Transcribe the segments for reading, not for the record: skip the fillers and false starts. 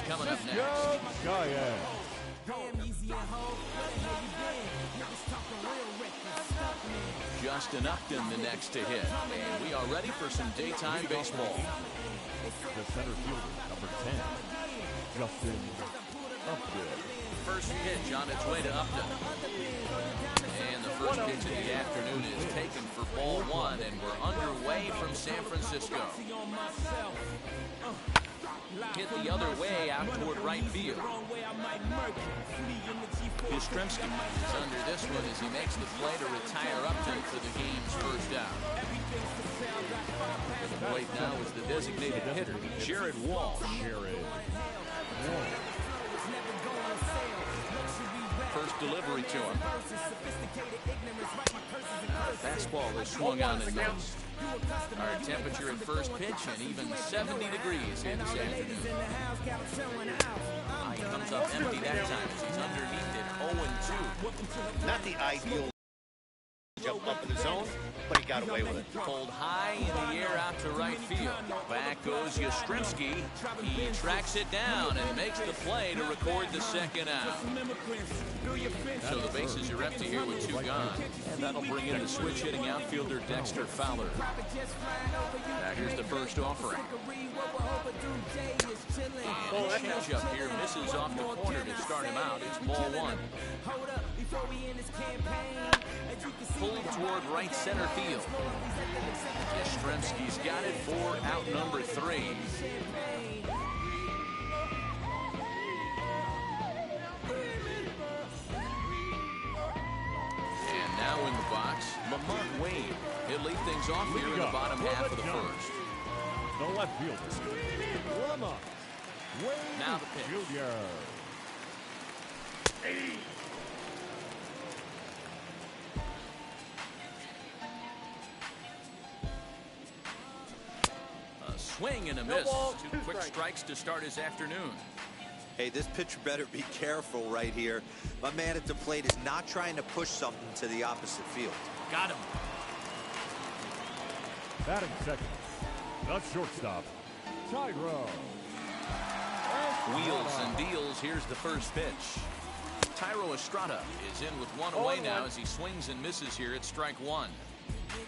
coming up next. Justin Upton the next to hit. And we are ready for some daytime baseball. The center fielder, number 10, Justin Upton. First pitch on its way to Upton. And the first pitch of the afternoon is taken for ball one, and we're underway from San Francisco. Hit the other way out toward right field. Yastrzemski is under this one as he makes the play to retire Upton for the game's first out. At the plate now is the designated hitter, Jared Walsh. First delivery to him. Fastball is swung on and missed. Our temperature at first pitch and even 70 degrees here this afternoon. He comes up empty that time as he's underneath it 0-2. Not the ideal jump up in the zone, but he got away with it. Pulled high in the air out to right field. Back goes Yastrzemski. He tracks it down and makes the play to record the second out. So the bases are empty here with 2 gone. And that'll bring in the switch hitting outfielder Dexter Fowler. Now here's the first offering. And the changeup here misses off the corner to start him out. It's ball one. Pulled toward right center field. Yastrzemski's got it for out number 3. And now in the box, Lamont Wade. He'll lead things off here in the bottom half of the first. The left fielder, Lamont Wade. Now the pitch. Swing and a miss. 2 quick strikes to start his afternoon. Hey, this pitcher better be careful right here. My man at the plate is not trying to push something to the opposite field. Got him. Batting second, the shortstop, Tyro. Wheels and deals. Here's the first pitch. Tyro Estrada is in with 1 away now as he swings and misses here at strike 1.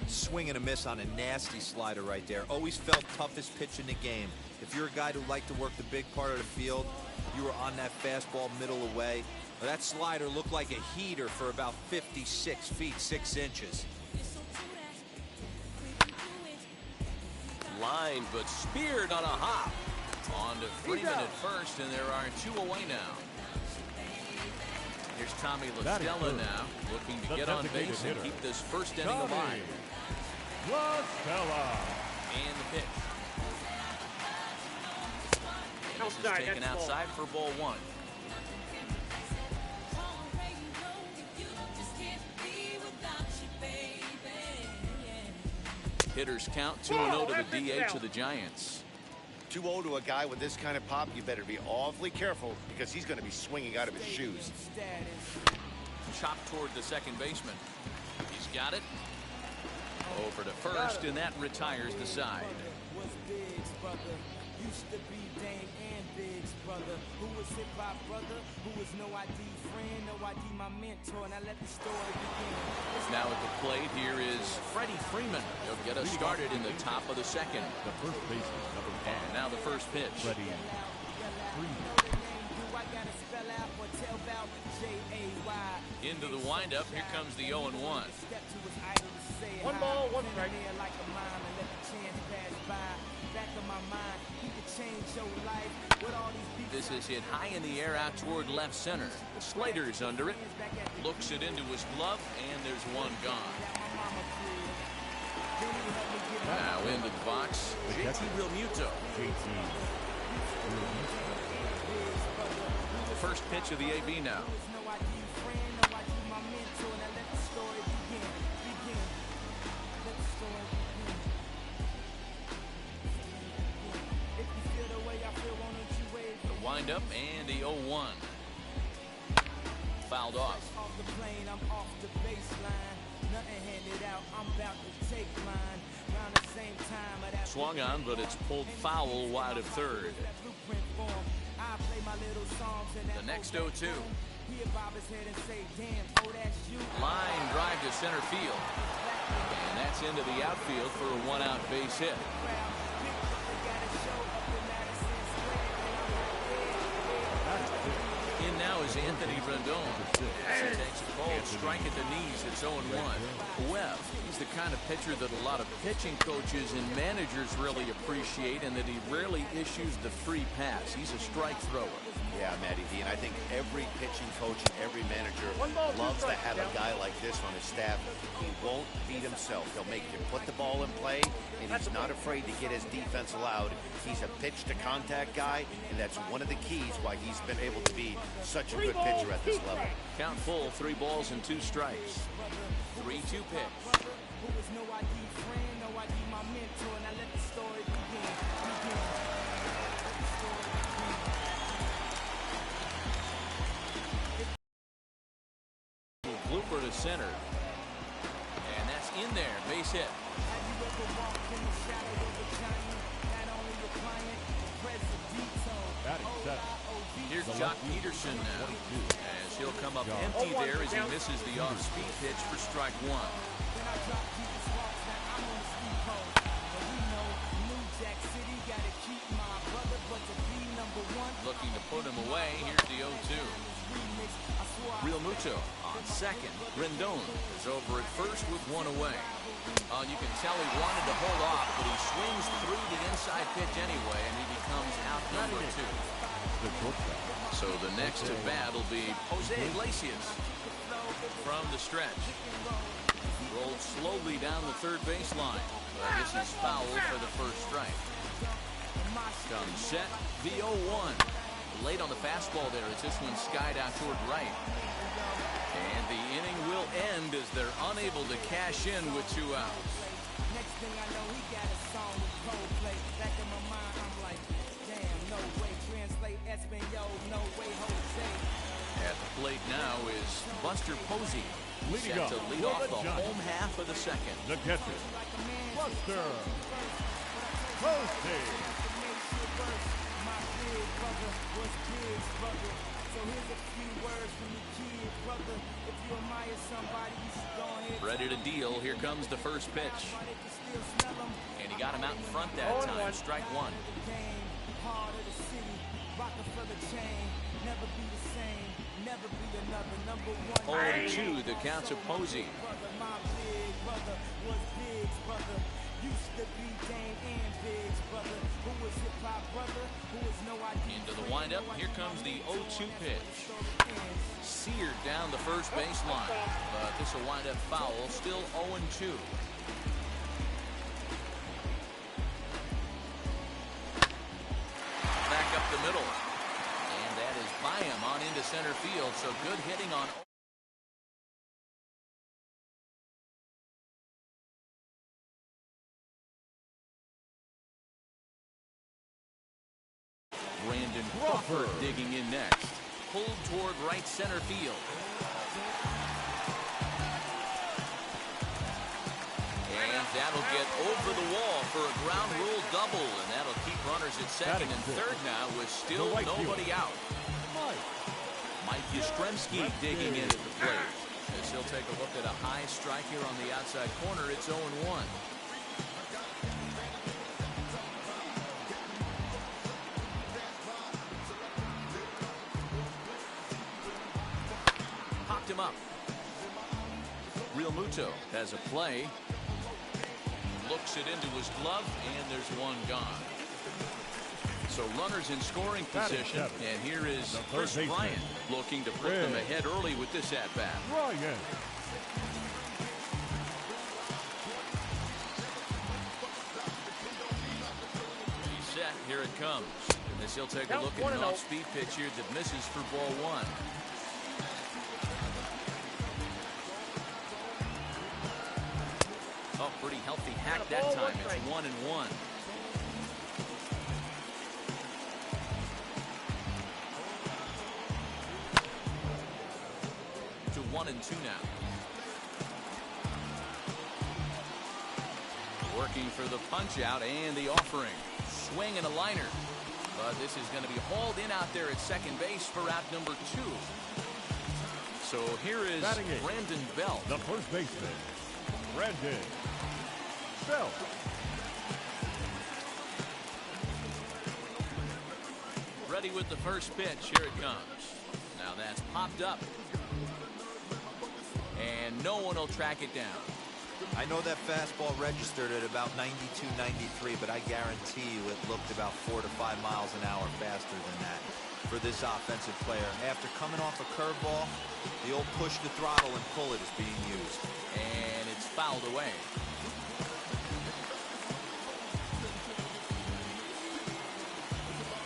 Swing and a miss on a nasty slider right there. Always felt toughest pitch in the game. If you're a guy who liked to work the big part of the field, you were on that fastball middle away. Well, that slider looked like a heater for about 56 feet 6 inches. Line but speared on a hop. On to Freeman at first, and there are 2 away now. Here's Tommy LaStella now, looking to get on base and keep this first inning alive. LaStella. And the pitch. And this is taken outside for ball 1. Hitters count 2-0 to the DH of the Giants. 2-0 to a guy with this kind of pop, you better be awfully careful because he's going to be swinging out of his shoes. Chopped toward the second baseman. He's got it. Over to first, and that retires the side. Now at the plate, here is Freddie Freeman. He'll get us started in the top of the second. The first baseman, number 5. And now the first pitch. Freddie Freeman. Into the windup. Here comes the 0-1. 1 ball, 1 strike. This is hit high in the air out toward left center. Slater's under it. Looks it into his glove, and there's 1 gone. Now into the box, JT Realmuto. First pitch of the AB now. The windup and the 0-1. Fouled off. Swung on, but it's pulled foul wide of third. The next 0-2. Line drive to center field. And that's into the outfield for a one-out base hit. In now is Anthony Rendon. As he takes a cold strike at the knees. It's 0-1. Webb, he's the kind of pitcher that a lot of pitching coaches and managers really appreciate, and that he rarely issues the free pass. He's a strike thrower. Yeah, Matty D, and I think every pitching coach and every manager loves to have a guy like this on his staff. He won't beat himself. He'll make you put the ball in play, and he's not afraid to get his defense allowed. He's a pitch-to-contact guy, and that's one of the keys why he's been able to be such a good pitcher at this level. Count full, 3 balls and 2 strikes. 3-2 pitch. Blooper to center. And that's in there. Base hit. Here's Jock Peterson now, as he'll come up empty there as he misses the off-speed pitch for strike 1. Looking to put him away. Here's the 0-2. Real Muto on second. Rendon is over at first with 1 away. You can tell he wanted to hold off, but he swings through the inside pitch anyway, and he becomes out number 2. So the next to bat will be Jose Iglesias from the stretch. Rolled slowly down the third baseline. But this is foul for the first strike. Comes set, the 0-1. Late on the fastball there as this one skied out toward right. And the inning will end as they're unable to cash in with 2 outs. Next thing I know, he got a song with Coldplay. Back in my mind, I'm like, damn, no way. Translate Espanol, no way, Jose. At the plate now is Buster Posey. Set to lead off the home half of the second. The catcher, Buster Posey. Ready to deal. Here comes the first pitch. And he got him out in front that time. Strike 1. 0-2, the count to Posey. Into the windup. Here comes the 0-2 pitch. Seared down the first baseline. But this will wind up foul. Still 0-2. Back up the middle. And that is by him on into center field. So good hitting on. Brandon Crawford digging in next. Pulled toward right center field. And that'll get over the wall for a ground rule double. And that'll keep runners at second and third now with still nobody out. Mike Yastrzemski digging in at the plate. As he'll take a look at a high strike here on the outside corner. It's 0-1. Him up. Real Muto has a play. Looks it into his glove, and there's one gone. So runners in scoring position, and here is Chris Bryant looking to put them ahead early with this at-bat. He's set. Here it comes. And this he'll take a look at an off-speed pitch here that misses for ball 1. Oh, pretty healthy hack that time. It's 1-1. To 1-2 now. Working for the punch out and the offering. Swing and a liner. But this is going to be hauled in out there at second base for out number 2. So here is Brandon Belt. The first baseman, Brandon Belt. Ready with the first pitch. Here it comes. Now that's popped up. And no one will track it down. I know that fastball registered at about 92, 93, but I guarantee you it looked about 4 to 5 miles an hour faster than that for this offensive player. After coming off a curveball, the old push the throttle and pull it is being used. And it's fouled away.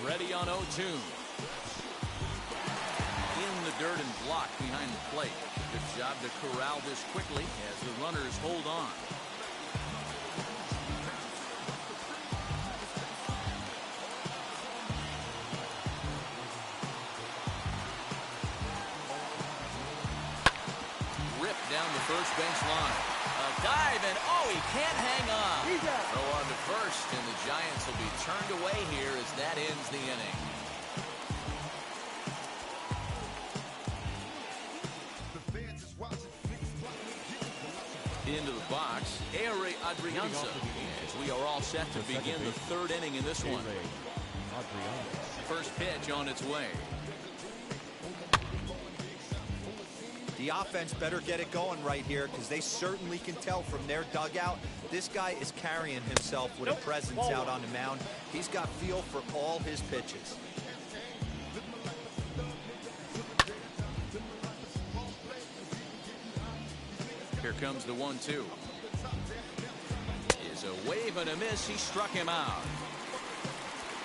Ready on 0-2. In the dirt and blocked behind the plate. Good job to corral this quickly as the runners hold on. Ripped down the first base line. A dive and oh, he can't hang on. Throw on to first and the Giants will be turned away here as that ends the inning. Into the box, Ehire Adrianza, as we are all set to begin the third inning in this one. First pitch on its way. The offense better get it going right here because they certainly can tell from their dugout this guy is carrying himself with a presence out on the mound. He's got feel for all his pitches. Here comes the 1-2. Is a wave and a miss. He struck him out.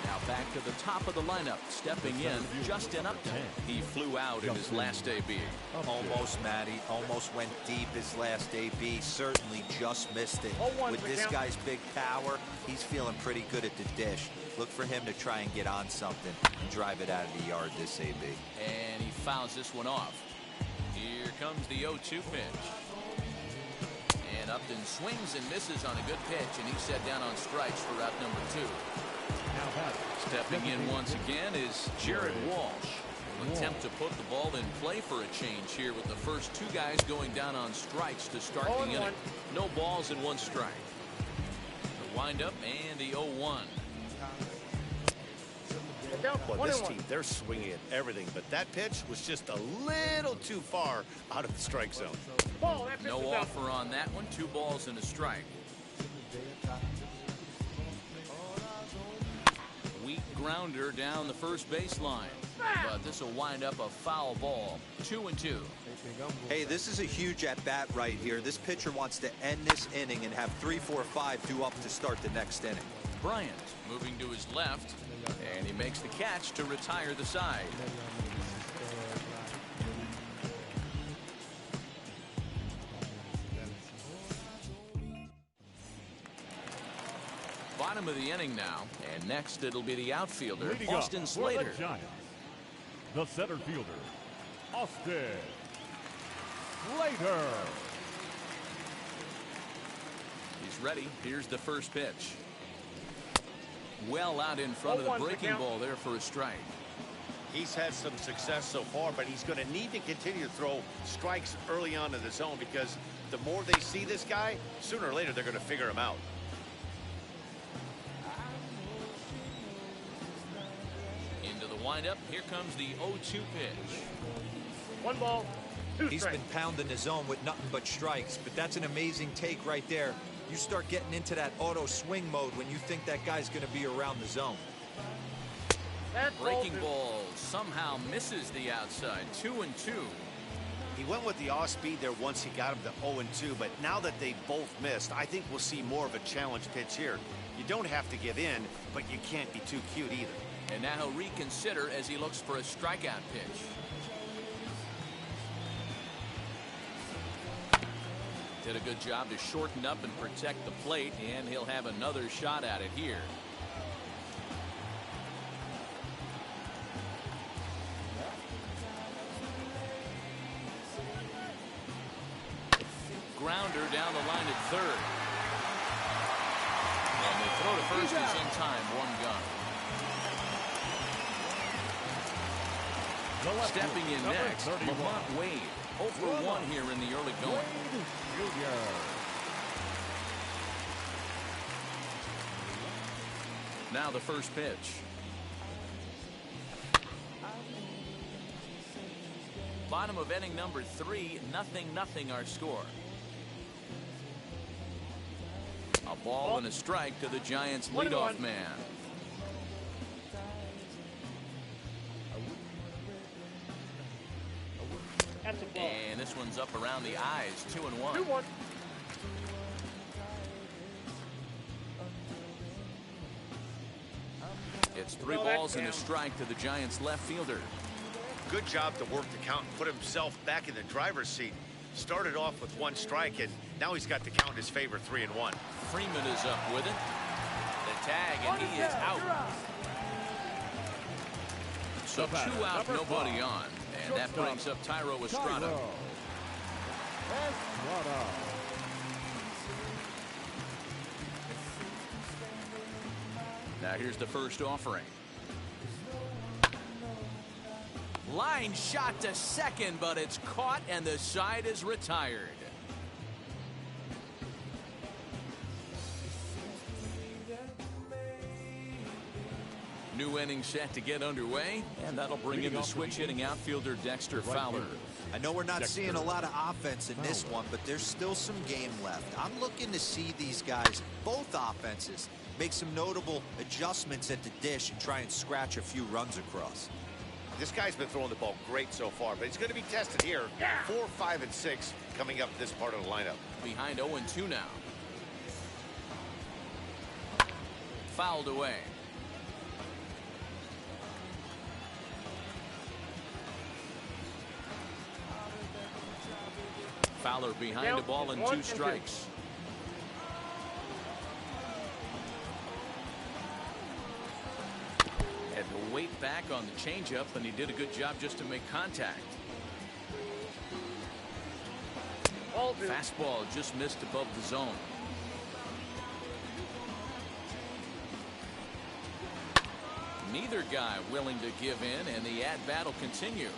Now back to the top of the lineup. Stepping in, Justin Upton. He flew out in his last AB. Almost, Matty. Almost went deep his last AB. Certainly just missed it. With this guy's big power, he's feeling pretty good at the dish. Look for him to try and get on something and drive it out of the yard this AB. And he fouls this one off. Here comes the 0-2 pitch. And Upton swings and misses on a good pitch, and he's set down on strikes for out number 2. Stepping in once again is Jared Walsh. An attempt to put the ball in play for a change here with the first 2 guys going down on strikes to start the inning. No balls and 1 strike. The windup and the 0-1. Well, this team, they're swinging at everything, but that pitch was just a little too far out of the strike zone. No offer on that one. 2 balls and a strike. Weak grounder down the first baseline, but this will wind up a foul ball. 2-2. Hey, this is a huge at-bat right here. This pitcher wants to end this inning and have 3, 4, 5 due up to start the next inning. Bryant moving to his left, and he makes the catch to retire the side. Bottom of the inning now, and next it'll be the outfielder, Austin Slater. The center fielder, Austin Slater. He's ready. Here's the first pitch. Well out in front of the breaking ball there for a strike. He's had some success so far, but he's going to need to continue to throw strikes early on in the zone because the more they see this guy, sooner or later they're going to figure him out. Into the windup. Here comes the 0-2 pitch. 1 ball, 2 strikes. He's been pounding the zone with nothing but strikes, but that's an amazing take right there. You start getting into that auto swing mode when you think that guy's going to be around the zone. Breaking ball somehow misses the outside. 2-2. He went with the off speed there once he got him to 0-2, but now that they both missed, I think we'll see more of a challenge pitch here. You don't have to give in, but you can't be too cute either. And now he'll reconsider as he looks for a strikeout pitch. Did a good job to shorten up and protect the plate, and he'll have another shot at it here. Grounder down the line at third. And the throw to first is in time. 1 gun. The left Stepping in number next, 31. Lamont Wade. 0 for 1 here in the early going. Wade Jr. Now the first pitch. Bottom of inning number 3, 0-0 our score. A ball and a strike to the Giants' leadoff man. That's a ball. And this one's up around the eyes, 2-1. 2-1. It's 3 balls and a strike to the Giants' left fielder. Good job to work the count and put himself back in the driver's seat. Started off with 1 strike, and now he's got the count in his favor, 3-1. Freeman is up with it. The tag, and he is out. So 2 out, nobody on. And that brings up Thairo Estrada. Now here's the first offering. Line shot to second, but it's caught and the side is retired. New inning set to get underway, and that'll bring in the switch hitting outfielder Dexter Fowler. I know we're not seeing a lot of offense in this one, but there's still some game left. I'm looking to see these guys, both offenses, make some notable adjustments at the dish and try and scratch a few runs across. This guy's been throwing the ball great so far, but he's going to be tested here. 4, 5, and 6 coming up this part of the lineup. Behind 0-2 now. Fouled away. Fowler behind the ball and 2 strikes. Had to wait back on the changeup, and he did a good job just to make contact. Fastball just missed above the zone. Neither guy willing to give in, and the at-bat will continue.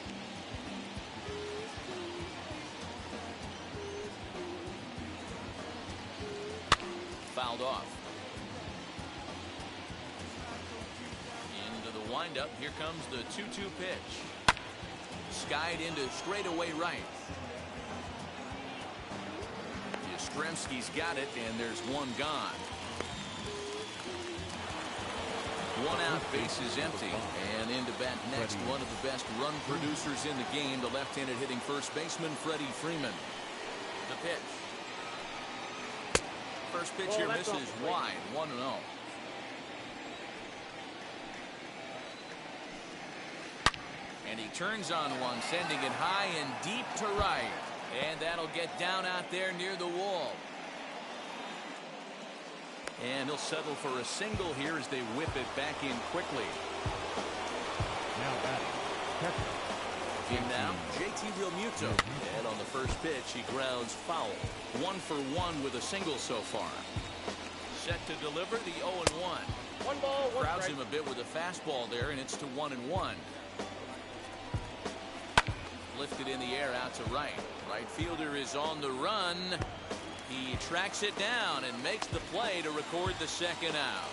Fouled off. Into the windup. Here comes the 2-2 pitch. Skied into straightaway right. Yastrzemski's got it, and there's 1 gone. 1 out, base is empty, and into bat next, one of the best run producers in the game, the left-handed hitting first baseman Freddie Freeman. The pitch. First pitch here misses wide, 1-0. And he turns on one, sending it high and deep to right. And that'll get down out there near the wall. And he'll settle for a single here as they whip it back in quickly. Now batting, catcher. In now, JT Realmuto. And on the first pitch, he grounds foul. 1 for 1 with a single so far. Set to deliver the 0-1. 1 ball, 1 Crowds strike. him a bit with a fastball there, and it's to 1-1. Lifted in the air out to right. Right fielder is on the run. He tracks it down and makes the play to record the second out.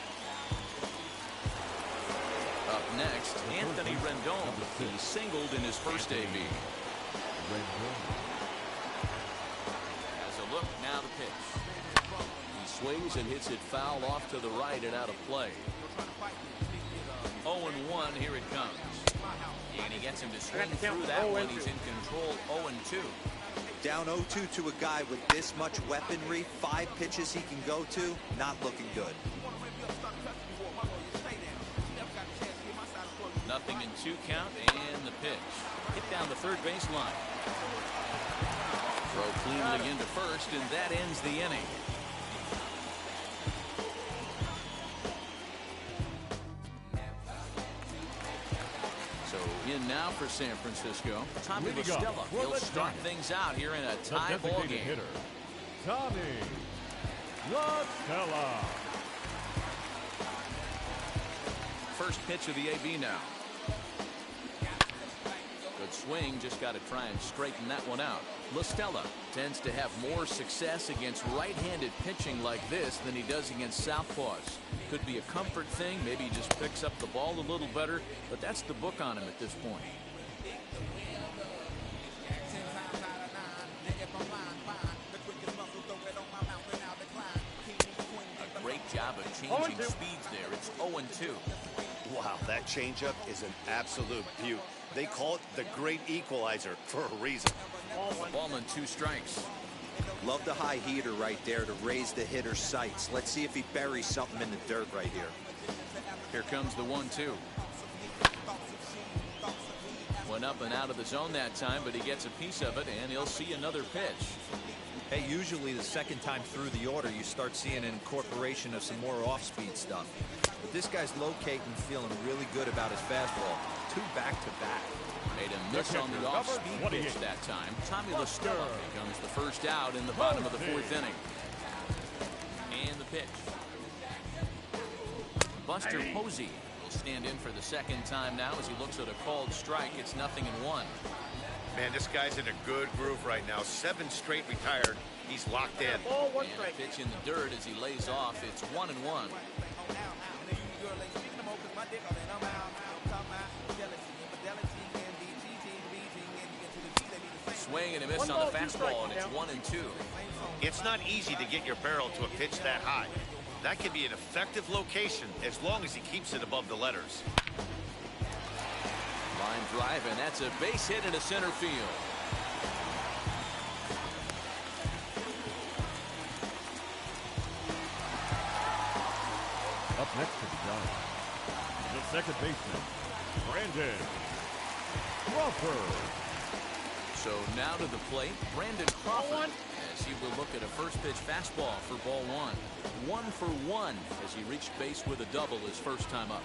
Up next, Anthony Rendon. He singled in his first AB. Has a look, now the pitch. He swings and hits it foul off to the right and out of play. 0-1, here it comes. And he gets him to swing through that one. He's in control, 0-2. Down 0-2 to a guy with this much weaponry, 5 pitches he can go to, not looking good. 0-2 count, and the pitch. Hit down the third baseline. Throw cleanly into first, and that ends the inning. So in now for San Francisco, Tommy La Stella. He'll start things out here in a tie ball game. Hitter, Tommy La Stella. First pitch of the AB now. Good swing, just got to try and straighten that one out. LaStella tends to have more success against right-handed pitching like this than he does against southpaws. Could be a comfort thing, maybe he just picks up the ball a little better, but that's the book on him at this point. A great job of changing speeds there. It's 0-2. Wow, that changeup is an absolute beaut. They call it the great equalizer for a reason. Ball and 2 strikes. Love the high heater right there to raise the hitter's sights. Let's see if he buries something in the dirt right here. Here comes the 1-2. Went up and out of the zone that time, but he gets a piece of it, and he'll see another pitch. Hey, usually the second time through the order, you start seeing an incorporation of some more off-speed stuff. But this guy's locating, feeling really good about his fastball. 2 back-to-back. Made a miss on the off-speed pitch that time. Tommy LaStella becomes the first out in the bottom of the 4th inning. And the pitch. Buster Posey will stand in for the second time now as he looks at a called strike. It's 0-1. Man, this guy's in a good groove right now. 7 straight retired. He's locked in. Ball, 1 And strike. a pitch in the dirt as he lays off. It's 1-1. Swing and a miss on the fastball, and it's 1-2. It's not easy to get your barrel to a pitch that high. That can be an effective location as long as he keeps it above the letters. Line drive, and that's a base hit into center field. Up next to the Giants, the second baseman, Brandon Crawford. So now to the plate, Brandon Crawford, as he will look at a first pitch fastball for ball 1. 1 for 1 as he reached base with a double his first time up.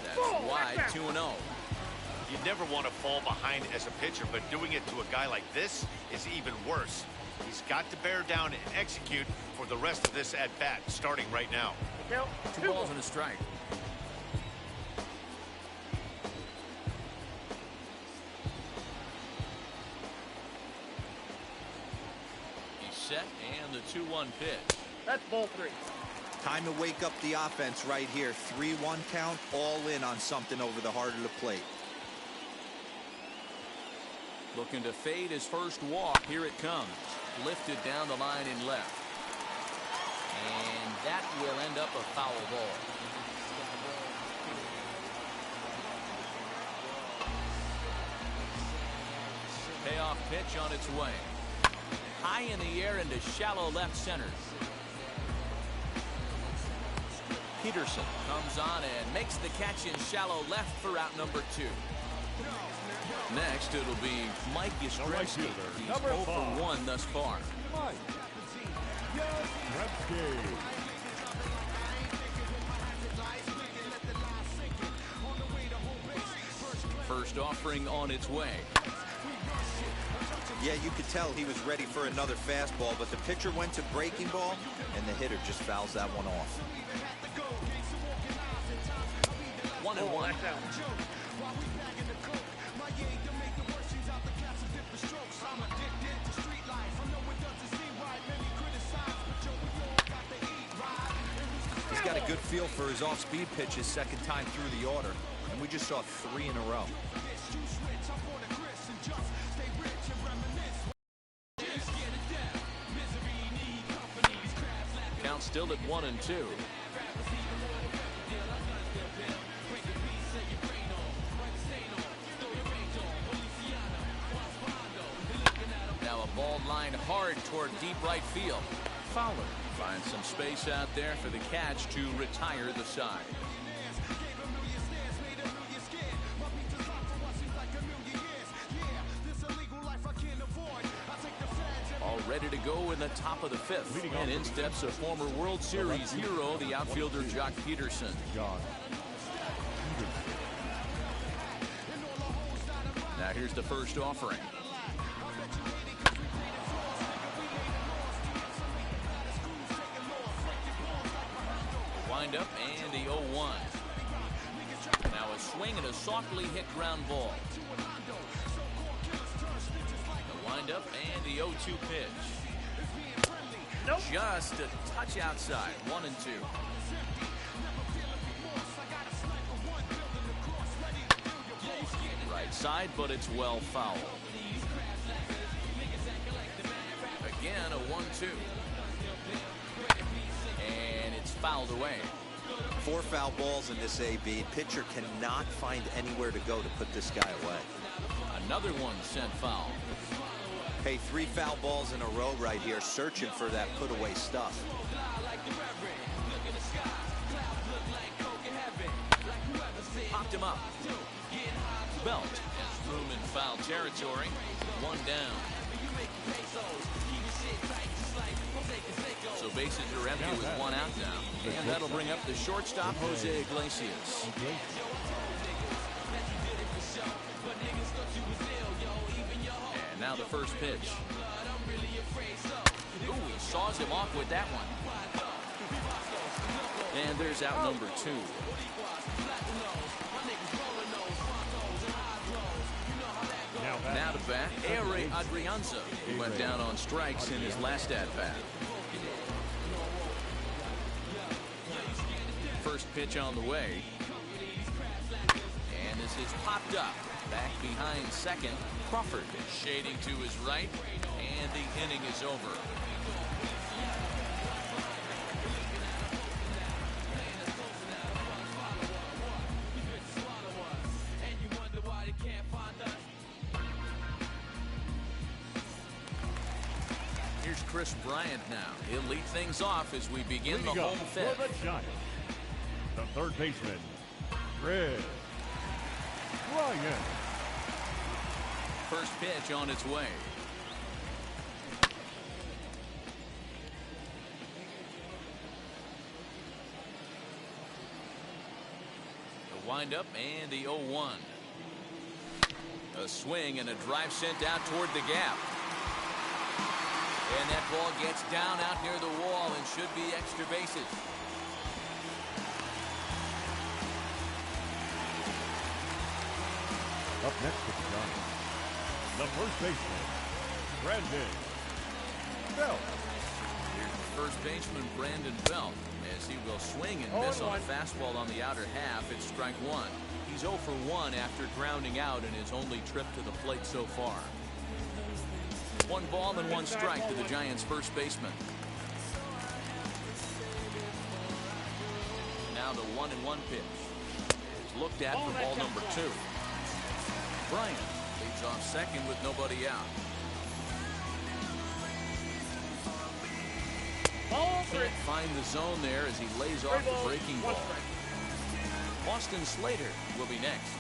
That's wide, 2-0. You never want to fall behind as a pitcher, but doing it to a guy like this is even worse. He's got to bear down and execute for the rest of this at-bat, starting right now. 2 balls and a strike. He's set, and the 2-1 pitch. That's ball 3. Time to wake up the offense right here. 3-1 count, all in on something over the heart of the plate. Looking to fade his first walk. Here it comes. Lifted down the line in left. And that will end up a foul ball. Payoff pitch on its way. High in the air into shallow left center. Peterson comes on and makes the catch in shallow left for out number 2. Next, it'll be Mike Yastrzemski. He's 0 for 1 thus far. Mike Yastrzemski. First offering on its way. Yeah, you could tell he was ready for another fastball, but the pitcher went to breaking ball, and the hitter just fouls that one off. 1-1. He's got a good feel for his off-speed pitches second time through the order, and we just saw 3 in a row. Count still at 1-2. Now a ball lined hard toward deep right field. Fowler finds some space out there for the catch to retire the side. All ready to go in the top of the 5th. And in steps a former World Series hero, the outfielder Jock Peterson. Now here's the first offering. Wind up and the 0-1. Now A swing and a softly hit ground ball. The windup and the 0-2 pitch. Nope. Just a touch outside. 1-2. Right side, but it's well fouled. Again, a 1-2. And it's fouled away. 4 foul balls in this AB. Pitcher cannot find anywhere to go to put this guy away. Another one sent foul. Hey, 3 foul balls in a row right here, searching for that put away stuff. Popped him up. Belt has room in foul territory. 1 down. So bases are empty with 1 out now. And that'll bring up the shortstop, Jose Iglesias. And now the first pitch. Ooh, he saws him off with that one. And there's out number 2. Now to bat, Ehire Adrianza, who went down on strikes in his last at-bat. First pitch on the way. And this is popped up. Back behind second. Crawford shading to his right. And the inning is over. Here's Chris Bryant now. He'll lead things off as we begin the home fifth. For the Giants, the third baseman, Chris Bryant. First pitch on its way. The windup and the 0-1. A swing and a drive sent out toward the gap. And that ball gets down out near the wall and should be extra bases. Up next for the Giants, the first baseman, Brandon Belt. Here's the first baseman, Brandon Belt, as he will swing and miss on a fastball on the outer half. It's strike 1. He's 0 for 1 after grounding out in his only trip to the plate so far. 1 ball and 1 strike to the Giants' first baseman. Now the 1-1 pitch. It's looked at for ball number 2. Bryant leads off second with nobody out. Can't find the zone there as he lays off the breaking ball. Austin Slater will be next.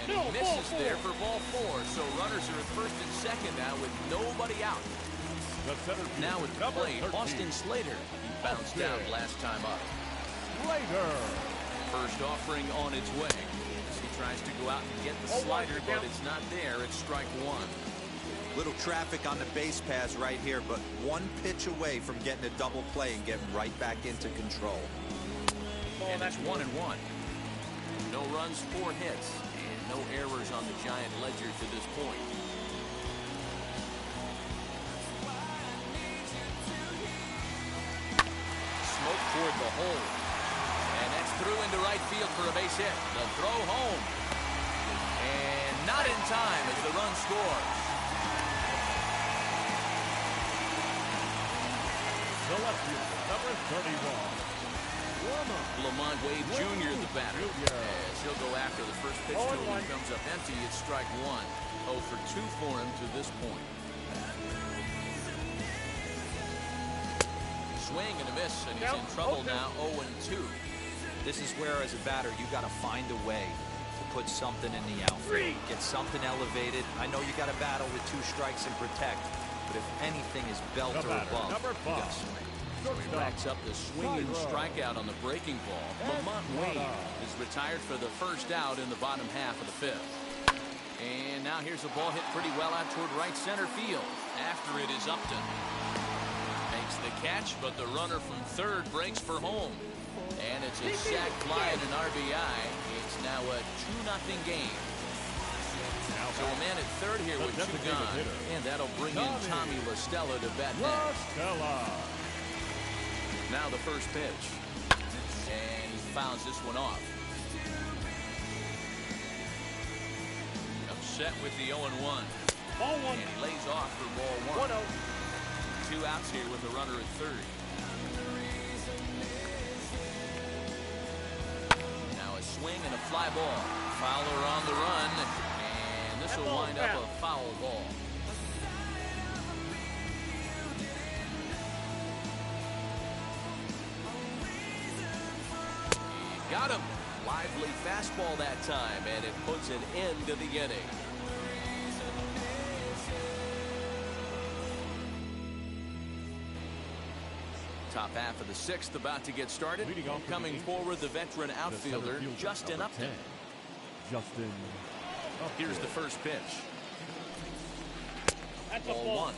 And he misses there for ball 4. So runners are at first and second now with nobody out. Now at the plate, Austin Slater. He bounced out last time up. Slater. First offering on its way. As he tries to go out and get the slider, but it's not there. It's strike 1. Little traffic on the base paths right here, but 1 pitch away from getting a double play and getting right back into control. And it's 1-1. No runs, 4 hits, and no errors on the Giant ledger to this point. Smoke toward the hole. And that's through into right field for a base hit. The throw home. And not in time as the run scores. Selected number 31. Lamont Wade Jr. the batter. As he'll go after the first pitch to him. Comes up empty. It's strike 1. 0 for 2 for him to this point. Swing and a miss, and he's in trouble now. 0-2. This is where, as a batter, you got to find a way to put something in the outfield. Get something elevated. I know you got to battle with 2 strikes and protect, but if anything is belt or above, number 5. you got to swing. So he racks up the swinging strikeout on the breaking ball. Lamont Wade is retired for the first out in the bottom half of the 5th. And now here's a ball hit pretty well out toward right center field. After it is Upton. And makes the catch, but the runner from third breaks for home. And it's a sac fly and an RBI. It's now a 2-0 game. So a man at third here with 2 gone. And that'll bring in Tommy La Stella to bat next. Now the first pitch. And he fouls this one off. Upset with the 0-1. Ball 1. And he lays off for ball 1. 2 outs here with the runner at third. Now a swing and a fly ball. Fowler on the run. And this will wind up a foul ball. He got him. Lively fastball that time, and it puts an end to the inning. Top half of the 6th about to get started. Coming forward, the veteran outfielder, Justin Upton. Here's the first pitch. Ball 1.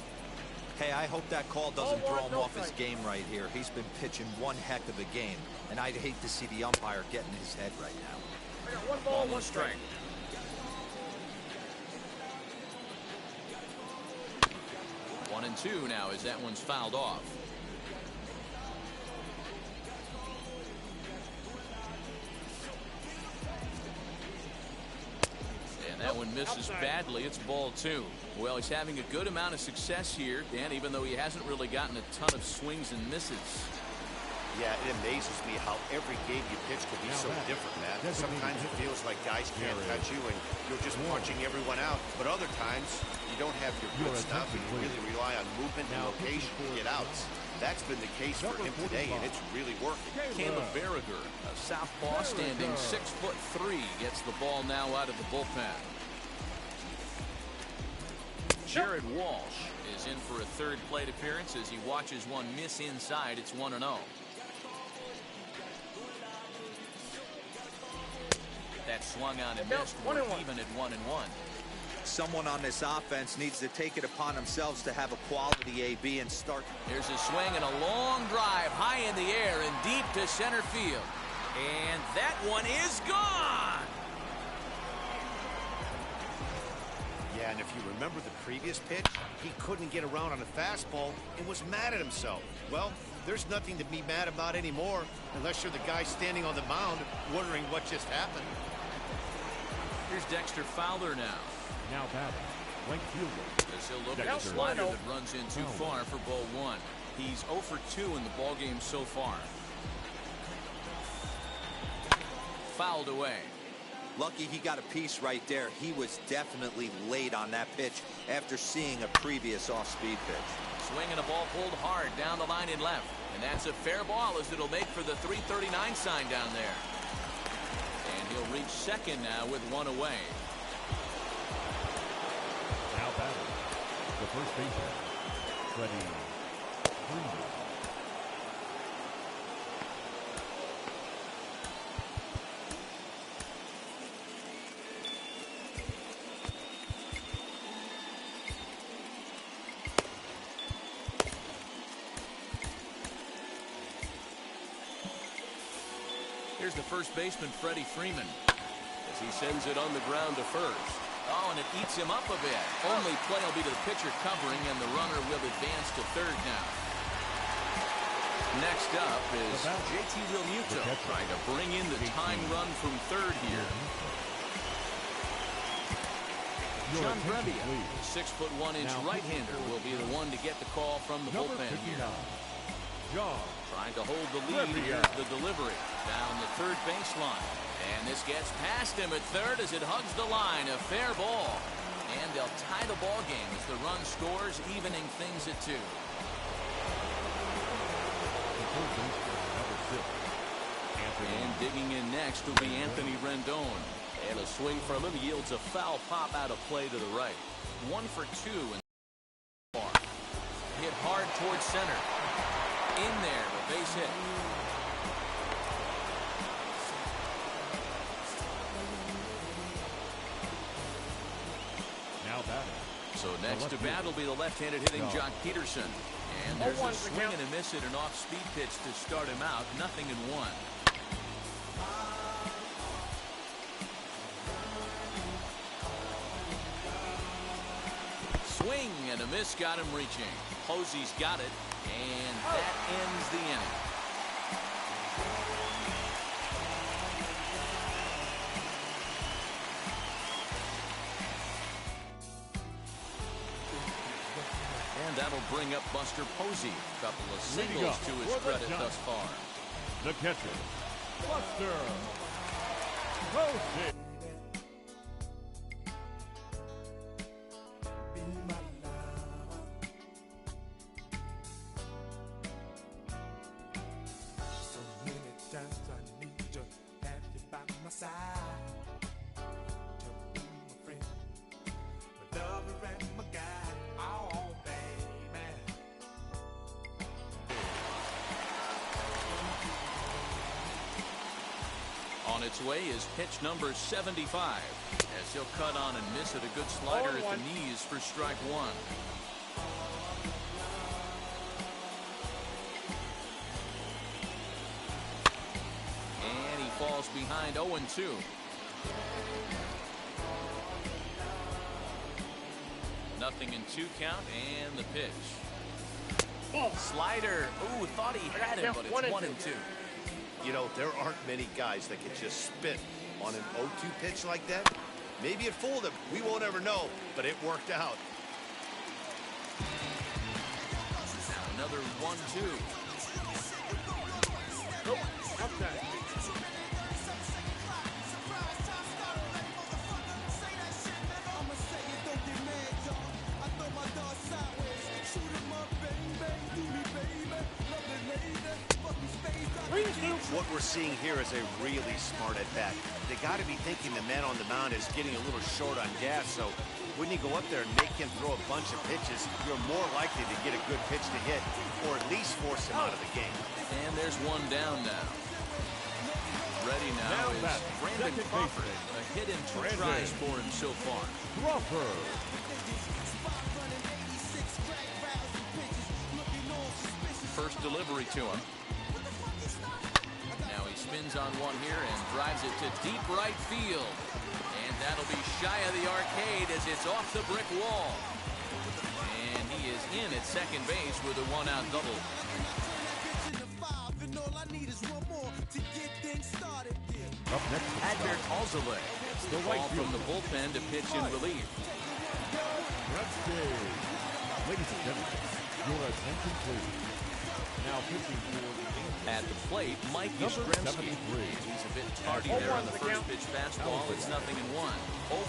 Hey, I hope that call doesn't throw him off his game right here. He's been pitching one heck of a game, and I'd hate to see the umpire get in his head right now. I got 1 ball, 1 strike. 1-2 now as that one's fouled off. That one misses badly. It's ball 2. Well, he's having a good amount of success here, Dan, even though he hasn't really gotten a ton of swings and misses. Yeah, it amazes me how every game you pitch could be so different, Matt. Sometimes it feels like guys can't touch you and you're just punching everyone out. But other times, you don't have your good stuff and you really rely on movement and location to get outs. That's been the case for him today, and it's really working. Caleb Berriger, a southpaw standing 6'3", gets the ball now out of the bullpen. Jared Walsh is in for a third plate appearance as he watches one miss inside. It's 1-0. That swung on and missed. We're even at 1-1. Someone on this offense needs to take it upon themselves to have a quality AB and start. Here's a swing and a long drive high in the air and deep to center field. And that one is gone. Yeah, and if you remember the previous pitch, he couldn't get around on a fastball and was mad at himself. Well, there's nothing to be mad about anymore unless you're the guy standing on the mound wondering what just happened. Here's Dexter Fowler now. Now batting, right fielder. As he'll look at the slider that runs in too far for ball 1. He's 0 for 2 in the ballgame so far. Fouled away. Lucky he got a piece right there. He was definitely late on that pitch after seeing a previous off-speed pitch. Swing and a ball pulled hard down the line in left. And that's a fair ball as it'll make for the 339 sign down there. And he'll reach second now with 1 away. Now batting, the first baseman, Freddie Freeman. Here's the first baseman, Freddie Freeman, as he sends it on the ground to first. Oh, and it eats him up a bit. Only play will be to the pitcher covering, and the runner will advance to third now. Next up is JT Realmuto trying to bring in the time run from third here. John Brebbia, 6'1" right-hander, will be the one to get the call from the bullpen here. Trying to hold the lead. Here's the delivery down the third baseline. And this gets past him at third as it hugs the line. A fair ball. And they'll tie the ball game as the run scores, evening things at 2. And digging in next will be Anthony Rendon. And a swing from him yields a foul pop out of play to the right. 1 for 2. Hit hard towards center. In there, the base hit. Now batting. So next to bat will be the left-handed hitting Jock Peterson. And there's a swing and a miss at an off-speed pitch to start him out. 0-1. Swing and a miss got him reaching. Posey's got it, and that ends the inning. And that'll bring up Buster Posey. A couple of singles to his credit thus far. The catcher, Buster Posey. On its way is pitch number 75, as he'll cut on and miss at a good slider at the knees for strike one. And he falls behind 0-2. Nothing in 2 count, and the pitch. Slider. Ooh, thought he had him, but it's 1-2. You know, there aren't many guys that can just spit on an 0-2 pitch like that. Maybe it fooled him. We won't ever know, but it worked out. Now another 1-2. Nope, outside. What we're seeing here is a really smart at-bat. They got to be thinking the man on the mound is getting a little short on gas, so when you go up there and make him throw a bunch of pitches, you're more likely to get a good pitch to hit, or at least force him out of the game. And there's one down now. Ready now is Brandon Crawford. A hit in 2 tries for him so far. Crawford. First delivery to him. Now he spins on one here and drives it to deep right field. And that'll be shy of the arcade as it's off the brick wall. And he is in at second base with a 1-out double. Up next, Adbert Alzale gets the ball from the bullpen to pitch in relief. ladies and gentlemen, your attention please. Now pitching for the At the plate, Mike Yastrzemski. He's a bit tardy there on the first pitch fastball. It's 0-1. 0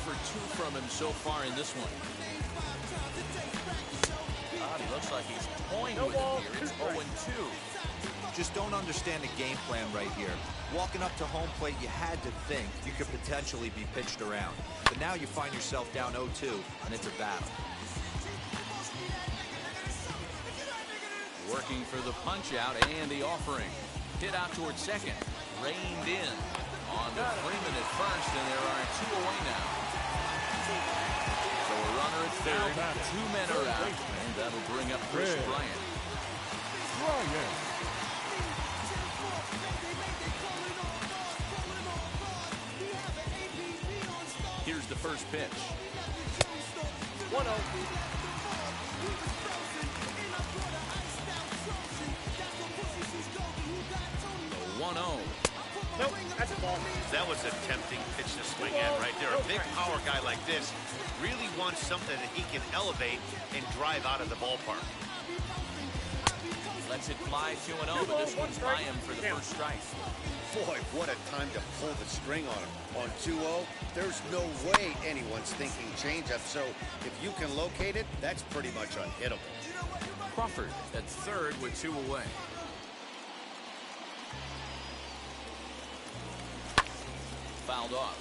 for 2 from him so far in this one. He looks like he's toying with it here. It's 0-2. Just don't understand the game plan right here. Walking up to home plate, you had to think you could potentially be pitched around. But now you find yourself down 0-2, and it's a battle. Working for the punch-out and the offering. Hit out towards second. Reined in. On to Freeman at first, and there are 2 away now. So a runner at third. 2 men are out, and that'll bring up Chris Bryant. Here's the first pitch. 1-0. The 1-0. Nope, that's a ball. That was a tempting pitch to swing at right there. A big power guy like this really wants something that he can elevate and drive out of the ballpark. Lets it fly 2-0, but this one's by him for the first strike. Boy, what a time to pull the string on him. On 2-0, there's no way anyone's thinking changeup, so if you can locate it, that's pretty much unhittable. Crawford at third with 2 away. Fouled off.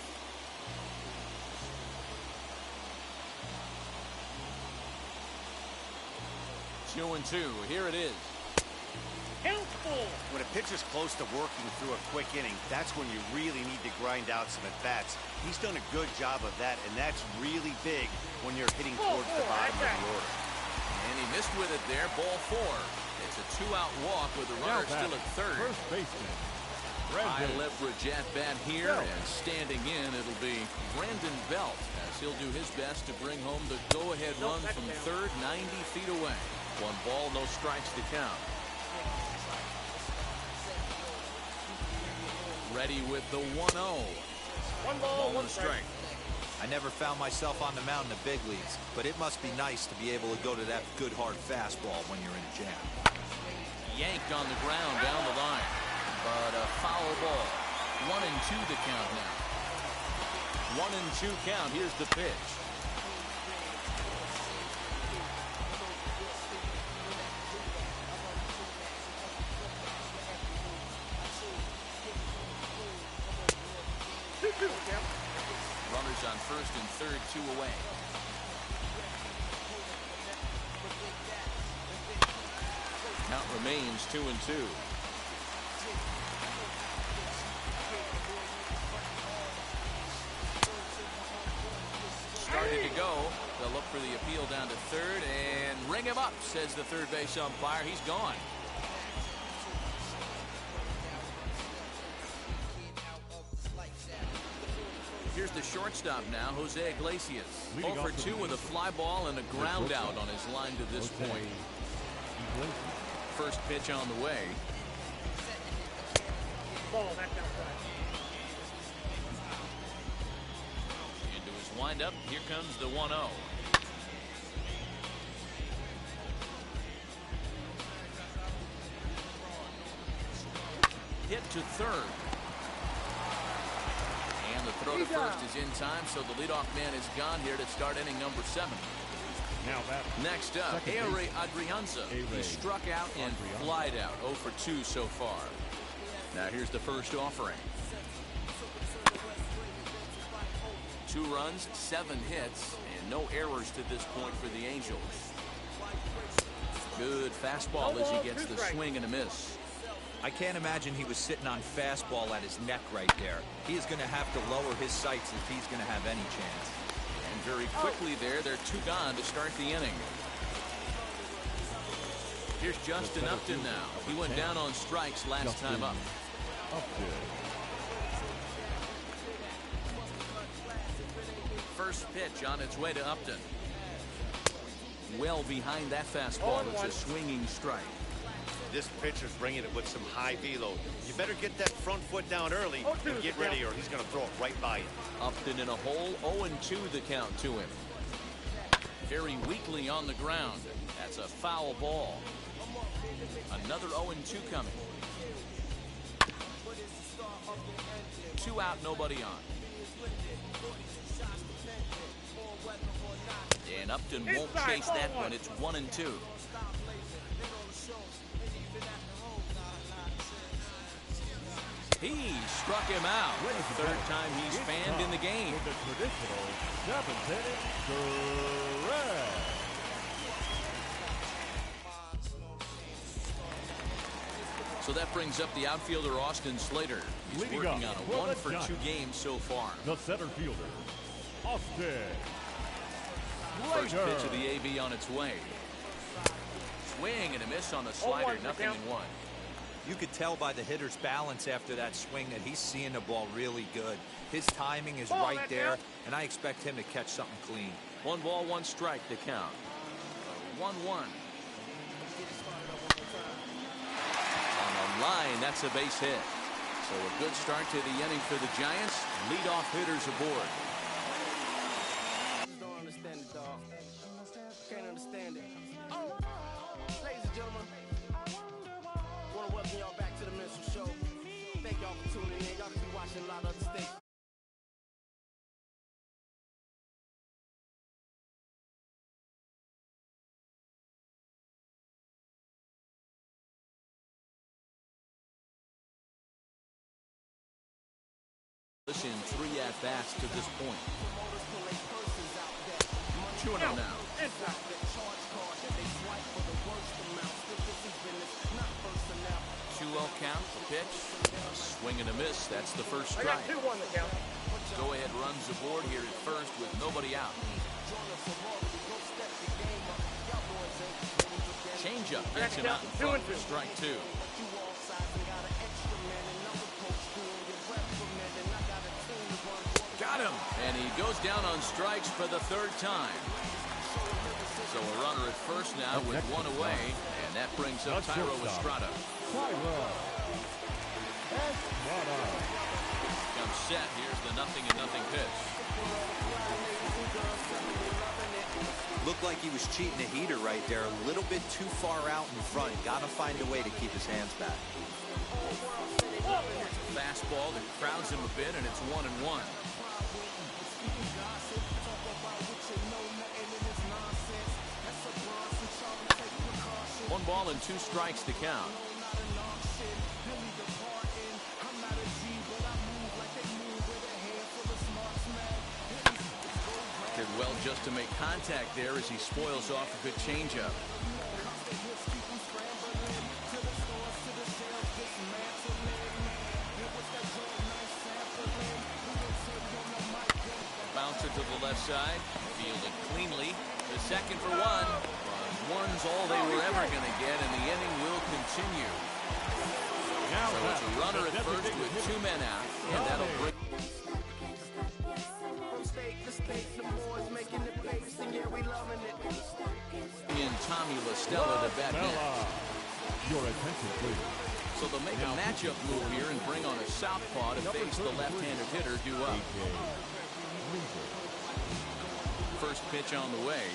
2-2. Here it is. Helpful. When a pitcher's close to working through a quick inning, that's when you really need to grind out some at-bats. He's done a good job of that, and that's really big when you're hitting towards the bottom of the order. And he missed with it there. Ball 4. It's a 2-out walk with the runner still at third. First baseman. High leverage at bat here, and standing in, it'll be Brandon Belt, as he'll do his best to bring home the go-ahead run from third, 90 feet away. 1 ball, no strikes to count. Ready with the 1-0. 1 ball, 1 strike. I never found myself on the mound in the big leagues, but it must be nice to be able to go to that good hard fastball when you're in a jam. Yanked on the ground down the line, but a foul ball. 1-2 the count now. 1-2 count. Here's the pitch. Runners on first and third, 2 away. Count remains 2-2. Started to go. They'll look for the appeal down to third and ring him up, says the third base umpire. He's gone. Here's the shortstop now, Jose Iglesias. 0 for 2 with a fly ball and a ground out on his line to this point. First pitch on the way. Ball, back outside. Into his windup. Here comes the 1-0. Hit to third. And the throw to first is in time, so the leadoff man is gone here to start inning number 7. Now that Next up, Ehire Adrianza. He struck out and flied out. 0 for 2 so far. Now here's the first offering. 2 runs, 7 hits, and no errors to this point for the Angels. Good fastball as he gets the swing and a miss. I can't imagine he was sitting on fastball at his neck right there. He is going to have to lower his sights if he's going to have any chance. And very quickly there, they're 2 gone to start the inning. Here's Justin Upton now. He went down on strikes last time up. First pitch on its way to Upton. Well behind that fastball. It's a swinging strike. This pitcher's bringing it with some high velo. You better get that front foot down early and get ready, or he's going to throw it right by you. Upton in a hole. 0-2 the count to him. Very weakly on the ground. That's a foul ball. Another 0-2 coming. 2 out, nobody on. And Upton won't chase that one. It's 1-2. He struck him out. Third time he's fanned in the game. With the traditional 7th inning direct. So that brings up the outfielder Austin Slater. He's Leading working on up a for 1 the for 2 Giants. games so far. The center fielder, Austin First Slater. pitch of the AB on its way. Swing and a miss on the slider. 0-1 Nothing in 1. You could tell by the hitter's balance after that swing that he's seeing the ball really good. His timing is Ball, right that there, count. and I expect him to catch something clean. 1 ball, 1 strike to count. 1-1. On the line, that's a base hit. So a good start to the inning for the Giants. Leadoff hitters aboard. Don't understand it, dog. Can't understand it. Ladies and gentlemen, want to welcome y'all back to the Minstrel Show. Thank y'all for tuning in. Y'all can be watching a lot of other stations. In 3 at-bats to this point. 2-0 now. 2-0 count, the pitch. A swing and a miss. That's the first I got strike. 2-1 the count. Go-ahead runs aboard here at first with nobody out. Gets him out in front for strike two. Got him. And he goes down on strikes for the third time. So a runner at first now with one away, and that brings up Thairo Estrada. Comes set. Here's the 0-0 pitch. Looked like he was cheating a heater right there. A little bit too far out in front. Got to find a way to keep his hands back. Fastball that crowds him a bit, and it's 1-1. One ball and 2 strikes to count. Did well just to make contact there as he spoils off a good changeup. Bouncer to the left side, fielded cleanly. The second for one. One's all they were ever going to get, and the inning will continue. So it's a runner at first with 2 men out, and that'll bring. In Tommy La Stella to bat next. Your attention, please. So they'll make a matchup move here and bring on a southpaw to face the left-handed hitter due up. First pitch on the way.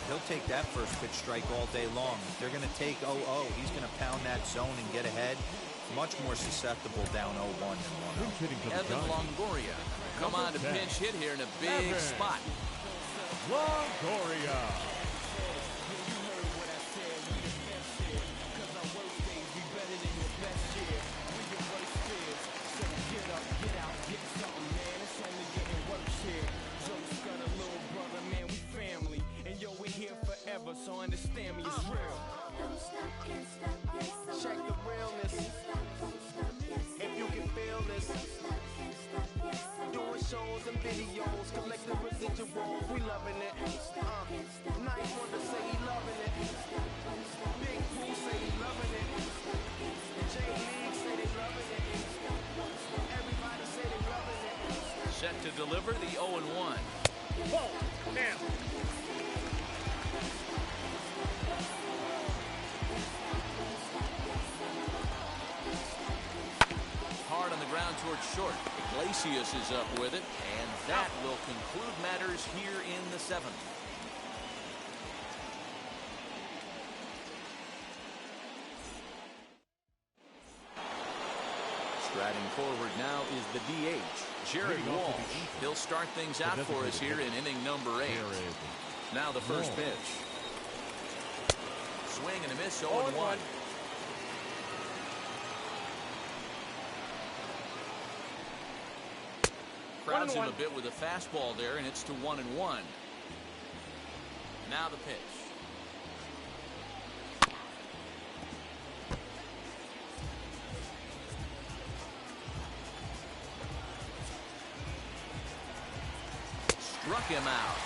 He'll take that first pitch strike all day long. If they're going to take 0-0, he's going to pound that zone and get ahead. Much more susceptible down 0-1 than 1-0. Evan Longoria come on to pinch hit here in a big spot. Longoria. So understand me, it's real. Check the realness. If you can feel this. Doing shows and videos, collecting residuals, we loving it. Nice one to say he loving it. Big Pooh say he loving it. J-League say they loving it. Everybody say they loving it. Set to deliver the 0-1. Ball, now. Hard on the ground towards short. Iglesias is up with it, and that will conclude matters here in the 7th. Striding forward now is the DH, Jared Walsh. He'll start things out for us here in inning number 8. Now the first pitch. Swing and a miss, 0-1. Crowds him a bit with a fastball there, and it's to 1-1. Now the pitch. Struck him out.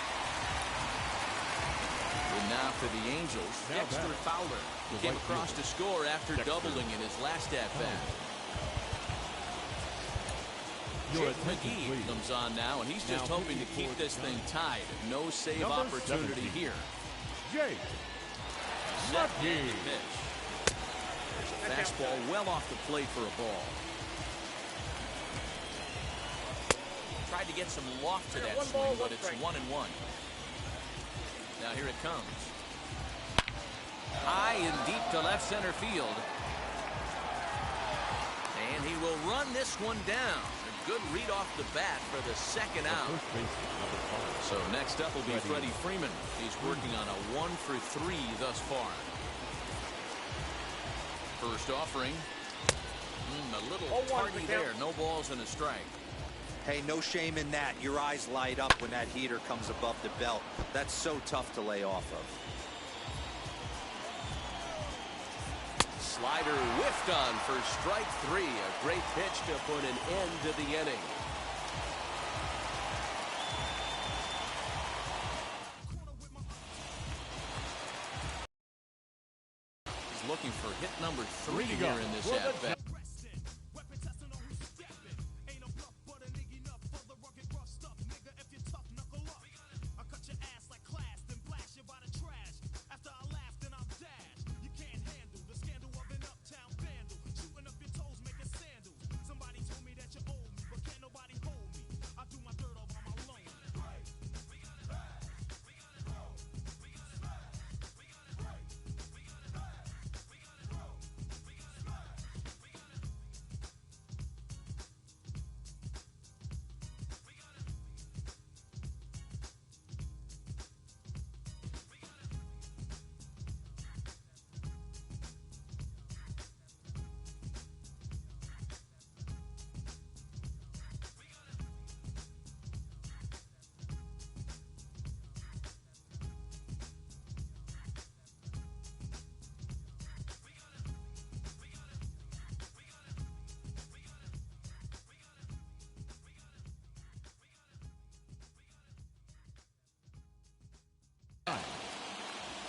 And now for the Angels, Dexter Fowler came across to score after doubling in his last at-bat. Jake McGee comes on now, and he's just hoping to keep this thing tied. No save opportunity here. Jake McGee. There's a fastball well off the plate for a ball. Tried to get some loft to that swing, but it's 1-1. Now here it comes. High and deep to left center field. And he will run this one down. Good read off the bat for the second out. So next up will be Freddie Freeman. He's working on a 1-for-3 thus far. First offering. A little tardy there. No balls and a strike. Hey, no shame in that. Your eyes light up when that heater comes above the belt. That's so tough to lay off of. Slider whiffed on for strike 3. A great pitch to put an end to the inning. looking for hit number 3 here in this at-bat.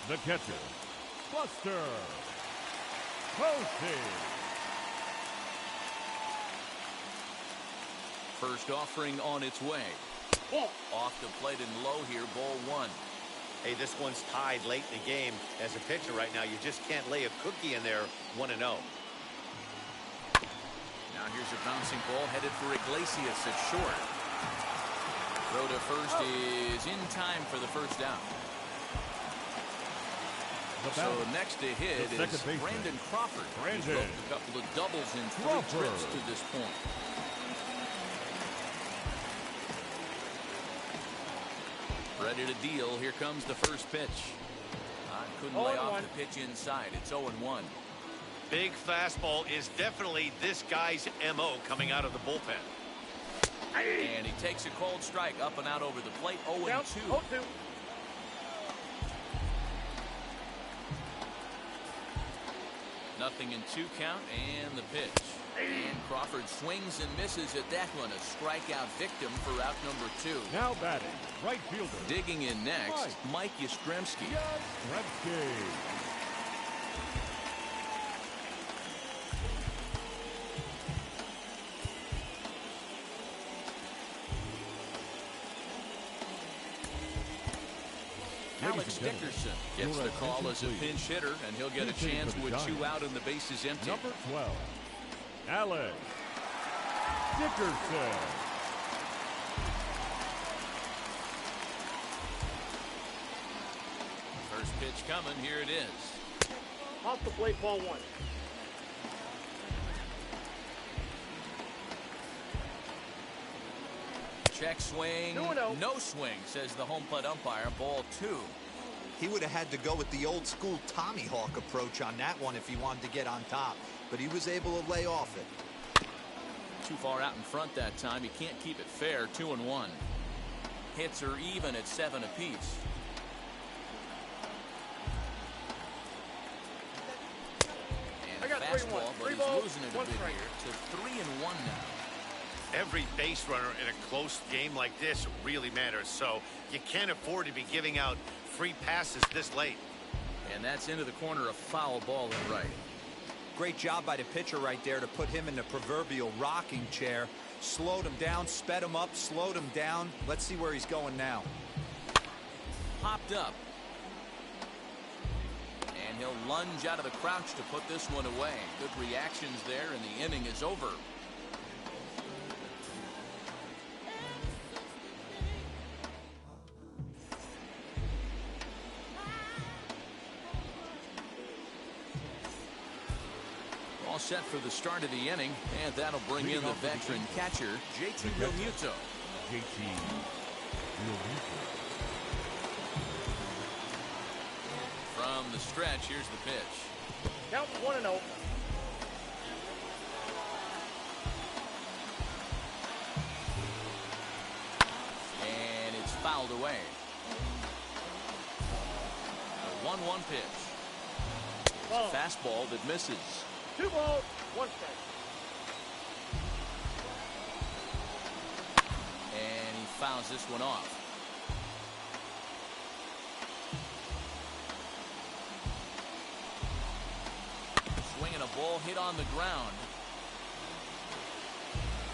The catcher, Buster Posey. First offering on its way. Off the plate and low here, ball 1. Hey, this one's tied late in the game. As a pitcher right now, you just can't lay a cookie in there 1-0. Now here's a bouncing ball headed for Iglesias at short. Throw to first is in time for the first down. So next to hit is Brandon Crawford. He's broke a couple of doubles in 3 trips to this point. Ready to deal. Here comes the first pitch. Couldn't lay off the pitch inside. It's 0-1. Big fastball is definitely this guy's MO coming out of the bullpen. And he takes a cold strike up and out over the plate. 0-2. Nothing in 2 count, and the pitch. And Crawford swings and misses at that one. A strikeout victim for out number 2. Now batting, right fielder. Digging in next, Mike Yastrzemski. Alex Dickerson gets the call as a pinch hitter, and he'll get a chance with 2 out and the bases empty. Number 12, Alex Dickerson. First pitch coming. Here it is. Off the plate, ball 1. Check swing. No swing, says the home plate umpire. Ball 2. He would have had to go with the old school Tommy Hawk approach on that one if he wanted to get on top, but he was able to lay off it. Too far out in front that time. He can't keep it fair. 2-1. Hits are even at 7 apiece. And I got fastball, 3-1. but he's losing it a bit here to 3-1 now. Every base runner in a close game like this really matters, so you can't afford to be giving out free passes this late. And that's into the corner, a foul ball and right. Great job by the pitcher right there to put him in the proverbial rocking chair. Slowed him down, sped him up, slowed him down. Let's see where he's going now. Popped up. And he'll lunge out of the crouch to put this one away. Good reactions there, and the inning is over. All set for the start of the inning, and that'll bring in the veteran catcher, JT Realmuto. From the stretch, here's the pitch. Count 1-0. And it's fouled away. A 1-1 pitch. Fastball that misses. 2 balls, 1 strike. And he fouls this one off. Ball hit on the ground.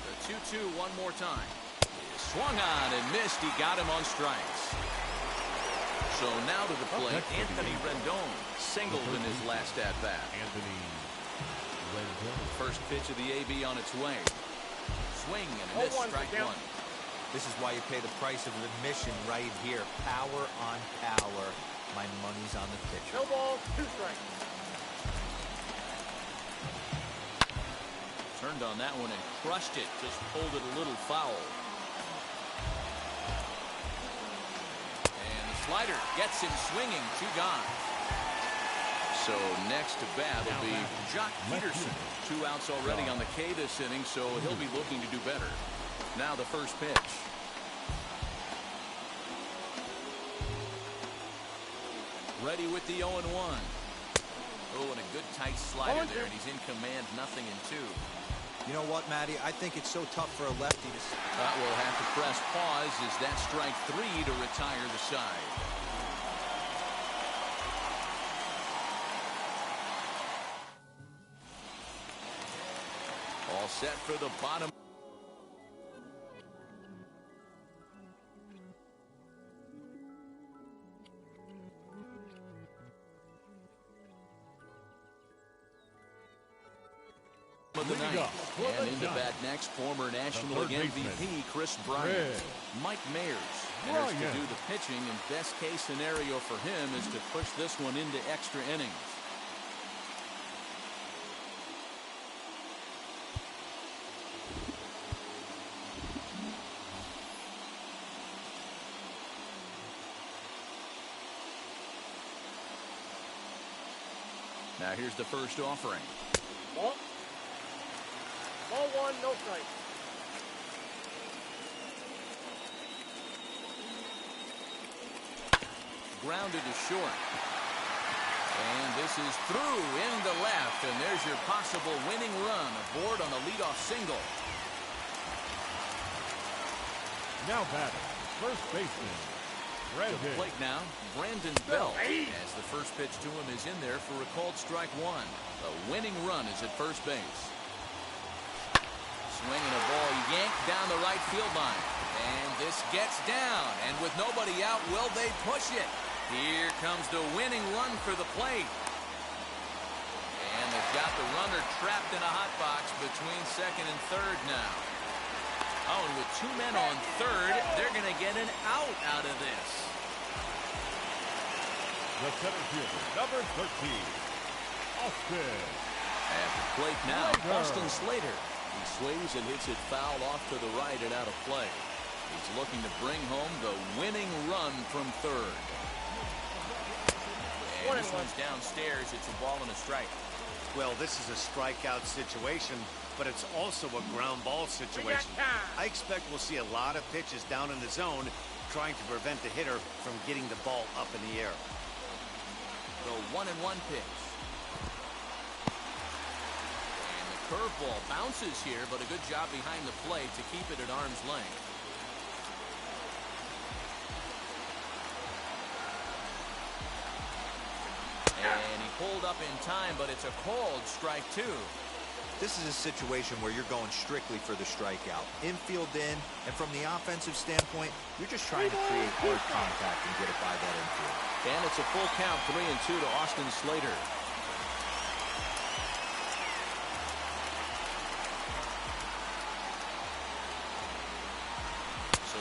The 2-2 one more time. Swung on and missed. He got him on strikes. So now to the plate, Anthony Rendon singled in his last at-bat. Anthony Rendon. First pitch of the AB on its way. Swing and a miss, strike one. This is why you pay the price of admission right here. Power on power. My money's on the pitcher. No balls, 2 strikes. Turned on that one and crushed it. Just pulled it a little foul. And the slider gets him swinging. 2 gone. So next to bat will be Jock Peterson. 2 outs already on the K this inning, so he'll be looking to do better. Now the first pitch. Ready with the 0-1. Oh, and a good tight slider there, and he's in command, 0-2. You know what, Matty? I think it's so tough for a lefty to... We'll have to press pause as that strike 3 to retire the side. All set for the bottom. Of the night. And into bat next, former National League MVP Chris Bryant. Mike Mayers has to do the pitching, and best case scenario for him is to push this one into extra innings. Now here's the first offering. Ball 1, no strike. Grounded to short. And this is through into left, and there's your possible winning run aboard on the leadoff single. Now batting, first baseman, To the plate now, Brandon Belt, as the first pitch to him is in there for a called strike 1. The winning run is at first base. Swinging a ball yanked down the right field line. And this gets down. And with nobody out, will they push it? Here comes the winning run for the plate. And they've got the runner trapped in a hot box between second and third now. Oh, and with 2 men on third, they're going to get an out of this. the center fielder, number 13, Austin. At the plate now, Austin Slater. He swings and hits it foul off to the right and out of play. He's looking to bring home the winning run from third. And this one's downstairs. It's a ball and a strike. Well, this is a strikeout situation, but it's also a ground ball situation. I expect we'll see a lot of pitches down in the zone trying to prevent the hitter from getting the ball up in the air. The 1-1 pitch. Curveball bounces here, but a good job behind the plate to keep it at arm's length. And he pulled up in time, but it's a called strike 2. This is a situation where you're going strictly for the strikeout. Infield in, and from the offensive standpoint, you're just trying to create hard contact and get it by that infield. And it's a full count, 3-2 to Austin Slater.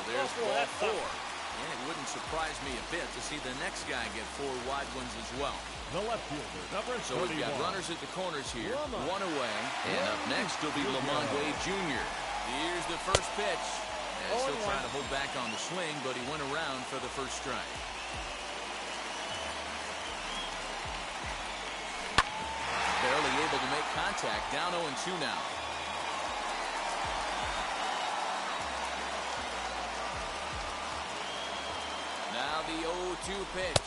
There's ball 4. And it wouldn't surprise me a bit to see the next guy get 4 wide ones as well. The left fielder, number 31. So we've got runners at the corners here, 1 away. And up next will be Lamont Wade Jr. Here's the first pitch. And still trying to hold back on the swing, but he went around for the first strike. Barely able to make contact. Down 0-2 now. Now the 0-2 pitch.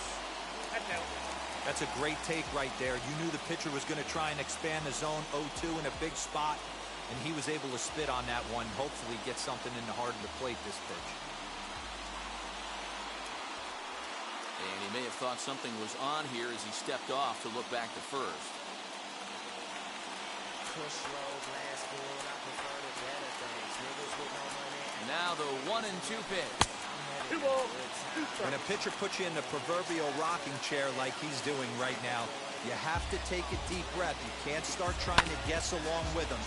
That's a great take right there. You knew the pitcher was going to try and expand the zone. 0-2 in a big spot, and he was able to spit on that one. Hopefully get something in the heart of the plate this pitch. And he may have thought something was on here as he stepped off to look back to first. Now the 1-2 pitch. When a pitcher puts you in the proverbial rocking chair like he's doing right now, you have to take a deep breath. You can't start trying to guess along with him.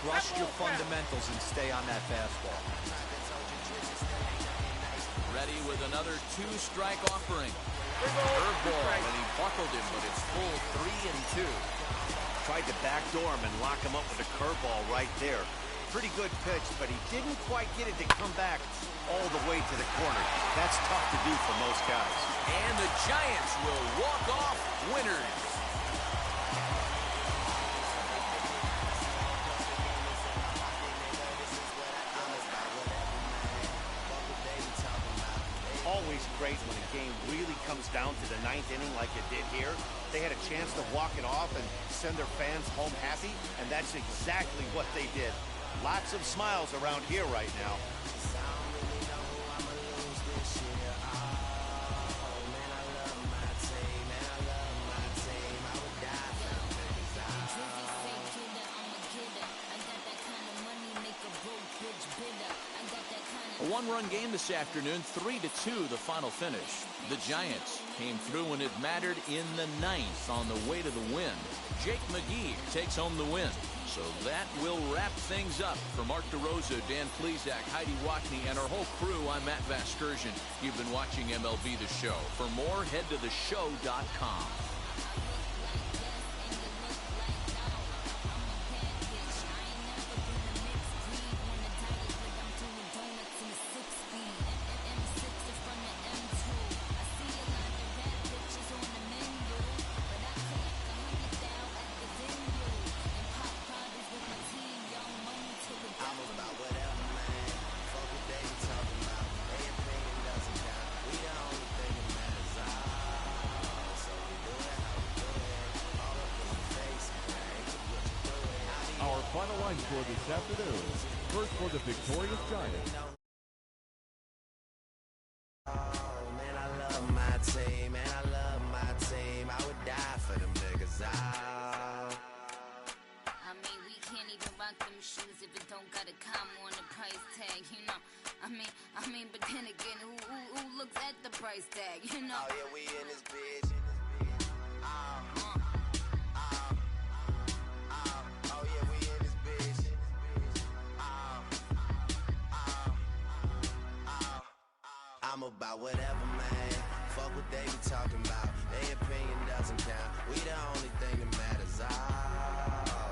Trust your fundamentals and stay on that fastball. Ready with another 2-strike offering. Curveball, and he buckled him, but it's full 3-2. Tried to backdoor him and lock him up with a curveball right there. Pretty good pitch, but he didn't quite get it to come back all the way to the corner. That's tough to do for most guys. And the Giants will walk off winners. Always great when a game really comes down to the 9th inning like it did here. They had a chance to walk it off and send their fans home happy, and that's exactly what they did. Lots of smiles around here right now. A one-run game this afternoon, 3-2 the final finish. The Giants came through when it mattered in the 9th on the way to the win. Jake McGee takes home the win. So that will wrap things up. For Mark DeRosa, Dan Plesac, Heidi Watney, and our whole crew, I'm Matt Vasgersian. You've been watching MLB The Show. For more, head to theshow.com. Final line score this afternoon. First for the victorious Giants. Oh, man, I love my team, man, I love my team. I would die for them niggas. I mean, we can't even rock them shoes if it don't got a comma on the price tag, you know. I mean, but then again, who looks at the price tag, you know? Oh, yeah, we in this bitch. Oh, yeah, we in this bitch. I'm about whatever, man. Fuck what they be talking about. Their opinion doesn't count. We the only thing that matters.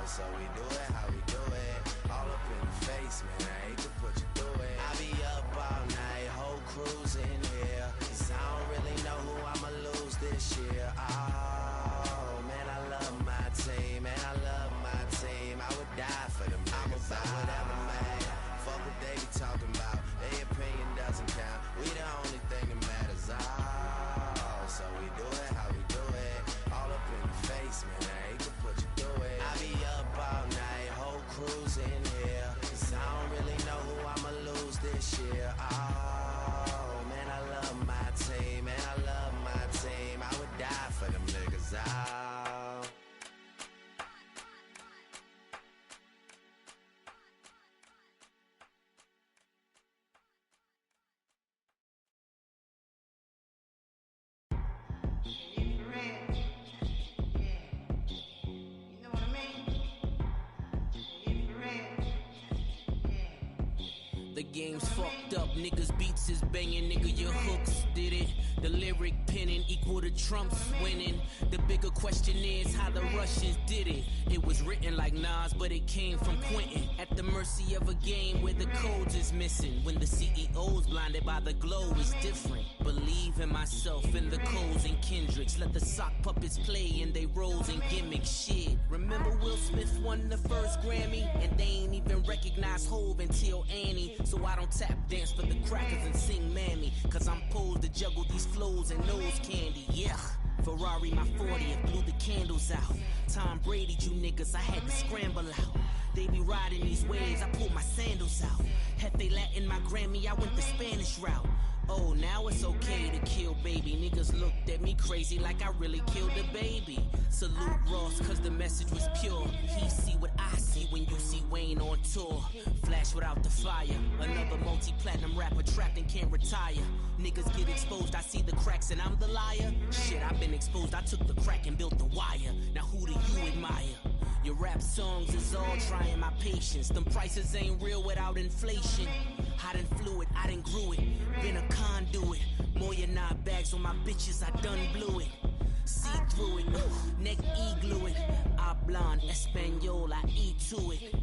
So we do it how we do it. All up in the face, man. I hate to put you through it. I be up all night, whole crew's in here. 'Cause I don't really know who I'ma lose this year. Oh, man, I love my team. Man, I love my team. I would die for them. I'm about whatever, man. Fuck what they be talking about. Their opinion doesn't count. We the only thing that matters. So we do it how we do it. All up in the face, man. I hate to put you through it. I be up all night, whole crew's in here. 'Cause I don't really know who I'ma lose this year. Oh, man, I love my team. Man, I love my team. I would die for them niggas. The game's fucked up, niggas beats is banging, nigga your hooks did it. The lyric penning equal to Trump's winning. The bigger question is how the Russians did it. It was written like Nas, but it came from Quentin. At the mercy of a game where the codes is missing. When the CEO's blinded by the glow is different. Believe in myself and the Coles and Kendricks. Let the sock puppets play in they roles and gimmicks. Shit, remember Will Smith won the first Grammy? And they ain't even recognize Hove until Annie. So I don't tap dance for the crackers and sing Mammy. 'Cause I'm posed to juggle these flows and nose candy, yeah. Ferrari my 40th, blew the candles out. Tom Brady, you niggas, I had to scramble out. They be riding these waves, I pulled my sandals out. Hefe Latin my Grammy, I went the Spanish route. Oh, now it's okay to kill baby. Niggas looked at me crazy like I really killed a baby. Salute Ross, cause the message was pure. He see what I see when you see Wayne on tour. Flash without the fire. Another multi-platinum rapper trapped and can't retire. Niggas get exposed, I see the cracks and I'm the liar. Shit, I've been exposed, I took the crack and built the wire. Now who do you admire? Your rap songs is all trying my patience. Them prices ain't real without inflation. I done flew it, I done grew it. Been a conduit. More than 9 bags on my bitches, I done blew it. See through it, neck E-glue it. Hablan Espanol, I eat to it.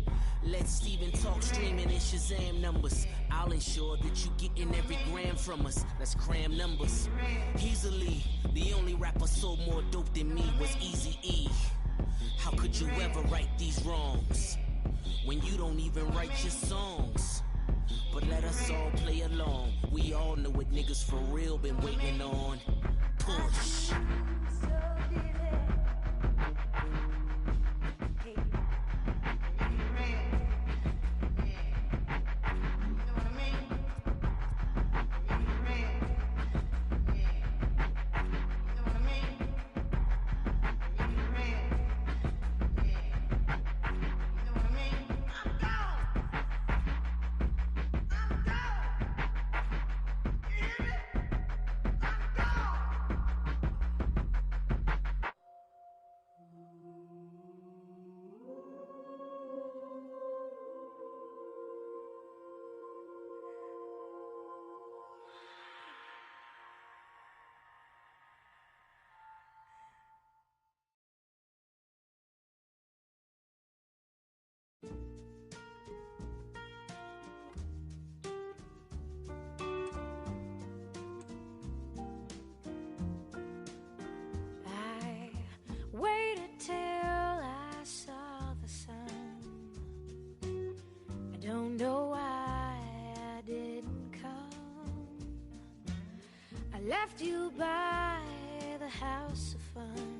Let Steven talk streaming in Shazam numbers. I'll ensure that you getting every gram from us. Let's cram numbers. Easily, the only rapper sold more dope than me was Eazy-E. How could you ever right these wrongs when you don't even write your songs? But let us all play along. We all know what niggas for real been waiting on. Push. Waited till I saw the sun. I don't know why I didn't come. I left you by the house of fun.